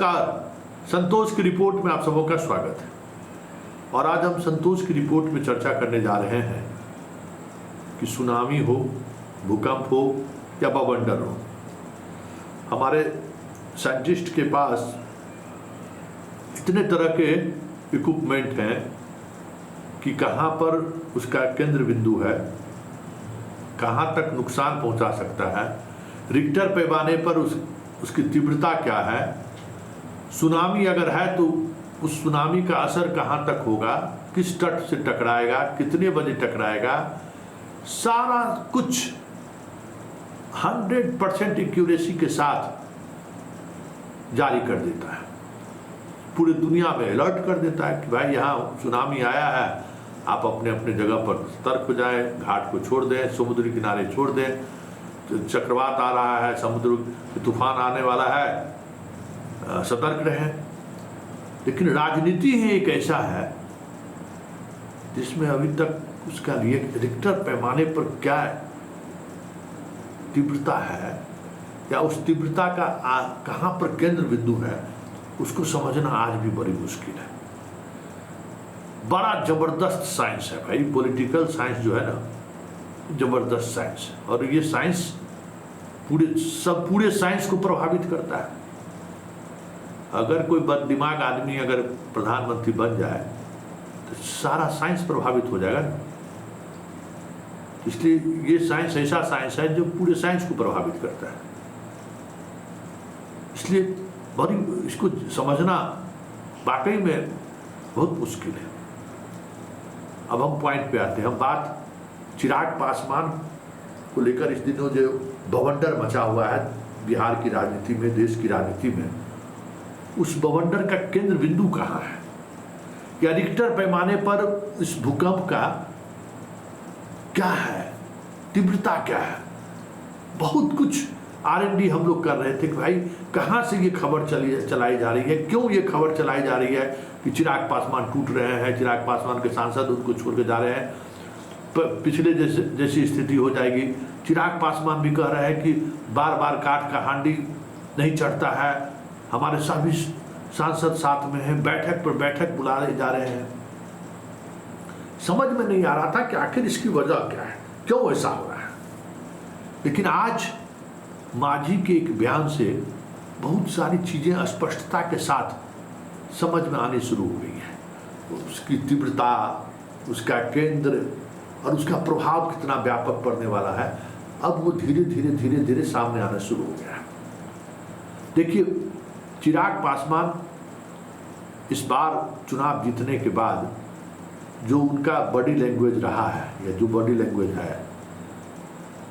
नमस्कार। संतोष की रिपोर्ट में आप सबों का स्वागत है। और आज हम संतोष की रिपोर्ट में चर्चा करने जा रहे हैं कि सुनामी हो, भूकंप हो या बवंडर हो, हमारे साइंटिस्ट के पास इतने तरह के इक्विपमेंट हैं कि कहाँ पर उसका केंद्र बिंदु है, कहाँ तक नुकसान पहुँचा सकता है, रिक्टर पैमाने पर उसकी तीव्रता क्या है, सुनामी अगर है तो उस सुनामी का असर कहाँ तक होगा, किस तट से टकराएगा, कितने बजे टकराएगा, सारा कुछ 100% एक्यूरेसी के साथ जारी कर देता है। पूरी दुनिया में अलर्ट कर देता है कि भाई यहाँ सुनामी आया है, आप अपने अपने जगह पर सतर्क हो जाएं, घाट को छोड़ दें, समुद्र किनारे छोड़ दें, चक्रवात आ रहा है, समुद्र तूफान आने वाला है, सतर्क रहें। लेकिन राजनीति ही एक ऐसा है जिसमें अभी तक उसका रिक्टर पैमाने पर क्या तीव्रता है या उस तीव्रता का कहाँ पर केंद्र बिंदु है, उसको समझना आज भी बड़ी मुश्किल है। बड़ा जबरदस्त साइंस है भाई, पॉलिटिकल साइंस जो है ना, जबरदस्त साइंस है। और ये साइंस पूरे साइंस को प्रभावित करता है। अगर कोई बददिमाग आदमी अगर प्रधानमंत्री बन जाए तो सारा साइंस प्रभावित हो जाएगा। इसलिए ये साइंस ऐसा साइंस है जो पूरे साइंस को प्रभावित करता है। इसलिए बड़ी इसको समझना वाकई में बहुत मुश्किल है। अब हम पॉइंट पे आते हैं। हम बात चिराग पासवान को लेकर, इस दिनों जो बवंडर मचा हुआ है बिहार की राजनीति में, देश की राजनीति में, उस बवंडर का केंद्र बिंदु कहाँ है, या रिक्टर पैमाने पर इस भूकंप का क्या है, तीव्रता क्या है। बहुत कुछ R&D हम लोग कर रहे थे कि भाई कहाँ से ये खबर चलाई जा रही है, क्यों ये खबर चलाई जा रही है कि चिराग पासवान टूट रहे हैं, चिराग पासवान के सांसद उनको छोड़ के जा रहे हैं, पिछले जैसी स्थिति हो जाएगी। चिराग पासवान भी कह रहे हैं कि बार बार काठ का हांडी नहीं चढ़ता है, हमारे सभी सांसद साथ में हैं, बैठक पर बैठक बुला जा रहे हैं। समझ में नहीं आ रहा था कि आखिर इसकी वजह क्या है, क्यों ऐसा हो रहा है। लेकिन आज मांझी के एक बयान से बहुत सारी चीजें स्पष्टता के साथ समझ में आनी शुरू हो गई है। उसकी तीव्रता, उसका केंद्र और उसका प्रभाव कितना व्यापक पड़ने वाला है, अब वो धीरे धीरे सामने आना शुरू हो गया है। देखिए, चिराग पासवान इस बार चुनाव जीतने के बाद जो उनका बॉडी लैंग्वेज रहा है, या जो बॉडी लैंग्वेज है,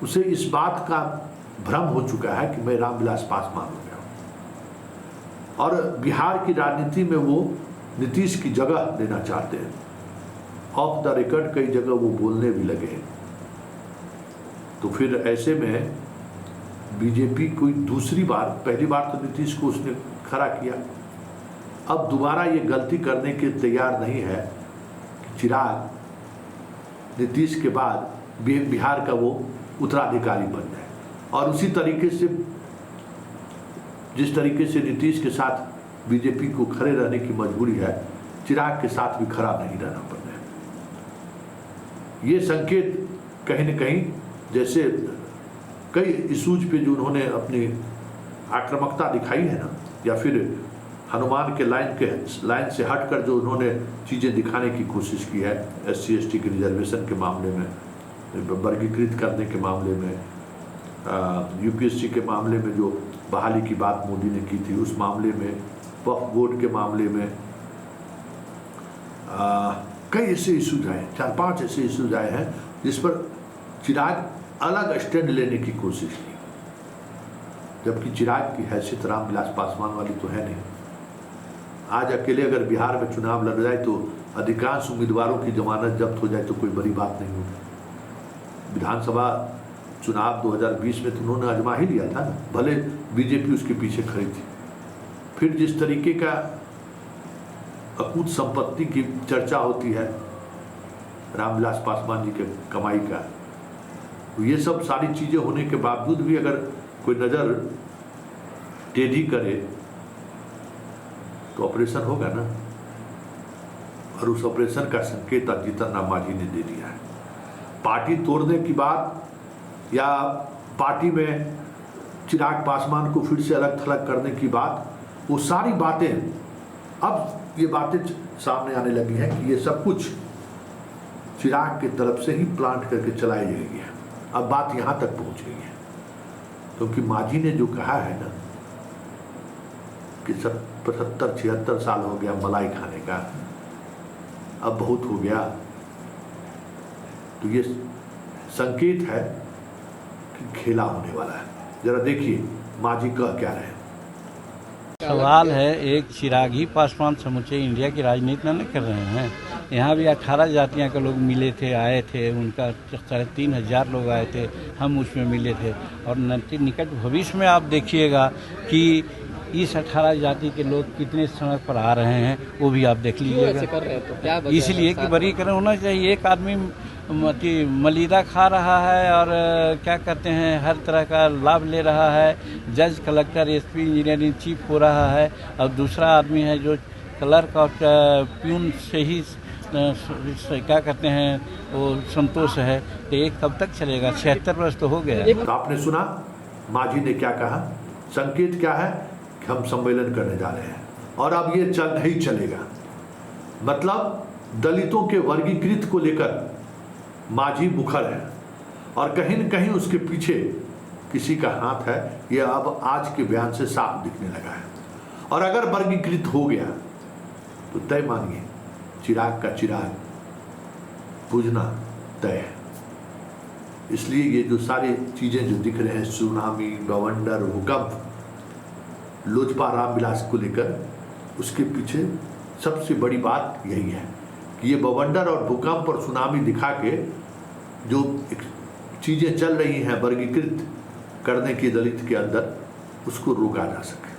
उसे इस बात का भ्रम हो चुका है कि मैं रामविलास पासवान हो गया हूं। और बिहार की राजनीति में वो नीतीश की जगह लेना चाहते हैं। ऑफ द रिकॉर्ड कई जगह वो बोलने भी लगे हैं। तो फिर ऐसे में बीजेपी कोई दूसरी बार, पहली बार तो नीतीश को उसने खड़ा किया, अब दोबारा ये गलती करने के तैयार नहीं है कि चिराग नीतीश के बाद बिहार का वो उत्तराधिकारी बन जाए। और उसी तरीके से, जिस तरीके से नीतीश के साथ बीजेपी को खड़े रहने की मजबूरी है, चिराग के साथ भी खड़ा नहीं रहना पड़ रहा है। ये संकेत कहीं न कहीं, जैसे कई इशूज पे जो उन्होंने अपनी आक्रामकता दिखाई है ना, या फिर हनुमान के लाइन से हटकर जो उन्होंने चीज़ें दिखाने की कोशिश की है, SC/ST के रिजर्वेशन के मामले में, वर्गीकृत करने के मामले में, UPSC के मामले में जो बहाली की बात मोदी ने की थी, उस मामले में, वक्फ बोर्ड के मामले में, कई ऐसे इशूज आए, 4-5 ऐसे इशूज आए हैं जिस पर चिराग अलग स्टैंड लेने की कोशिश की, जबकि चिराग की हैसियत रामविलास पासवान वाली तो है नहीं। आज अकेले अगर बिहार में चुनाव लड़ जाए तो अधिकांश उम्मीदवारों की जमानत जब्त हो जाए तो कोई बड़ी बात नहीं होगी। विधानसभा चुनाव 2020 में तो उन्होंने आजमा ही लिया था ना, भले बीजेपी उसके पीछे खड़ी थी। फिर जिस तरीके का अकूत संपत्ति की चर्चा होती है रामविलास पासवान जी के कमाई का, ये सब सारी चीज़ें होने के बावजूद भी अगर कोई नज़र टेढ़ी करे तो ऑपरेशन होगा ना, और उस ऑपरेशन का संकेत अब जीतन राम मांझी ने दे दिया है। पार्टी तोड़ने की बात या पार्टी में चिराग पासवान को फिर से अलग थलग करने की बात, वो सारी बातें अब ये बातें सामने आने लगी हैं कि ये सब कुछ चिराग की तरफ से ही प्लांट करके चलाई जाएगी। अब बात यहाँ तक पहुँच गई है, क्योंकि मांझी ने जो कहा है ना कि 75-76 साल हो गया मलाई खाने का, अब बहुत हो गया, तो ये संकेत है कि खेला होने वाला है। जरा देखिए मांझी कह क्या रहे हैं। सवाल है, एक चिराग ही पासवान समूचे इंडिया की राजनीति नहीं कर रहे हैं। यहाँ भी 18 जातियाँ के लोग मिले थे, आए थे, उनका 3,500 लोग आए थे, हम उसमें मिले थे। और निकट भविष्य में आप देखिएगा कि इस 18 जाति के लोग कितने सड़क पर आ रहे हैं, वो भी आप देख लीजिएगा। इसलिए कि वर्गीकरण होना चाहिए। एक आदमी मलिदा खा रहा है और क्या कहते हैं, हर तरह का लाभ ले रहा है, जज, कलेक्टर, एसपी, इंजीनियरिंग चीफ हो रहा है, और दूसरा आदमी है जो क्लर्क और प्यून से ही क्या कहते हैं वो संतोष है। तो एक कब तक चलेगा? 76 वर्ष तो हो गया। तो आपने सुना मांझी ने क्या कहा। संकेत क्या है कि हम सम्मेलन करने जा रहे हैं और अब ये नहीं चलेगा। मतलब दलितों के वर्गीकृत को लेकर मांझी मुखर है और कहीं न कहीं उसके पीछे किसी का हाथ है। यह अब आज के बयान से साफ दिखने लगा है। और अगर वर्गीकृत हो गया तो तय मानिए चिराग का चिराग बुझना तय है। इसलिए ये जो सारी चीजें जो दिख रहे हैं, सुनामी, बवंडर, भूकंप, लोजपा रामविलास को लेकर, उसके पीछे सबसे बड़ी बात यही है कि ये बवंडर और भूकंप और सुनामी दिखा के जो चीजें चल रही हैं वर्गीकृत करने की दलित के अंदर, उसको रोका जा सके।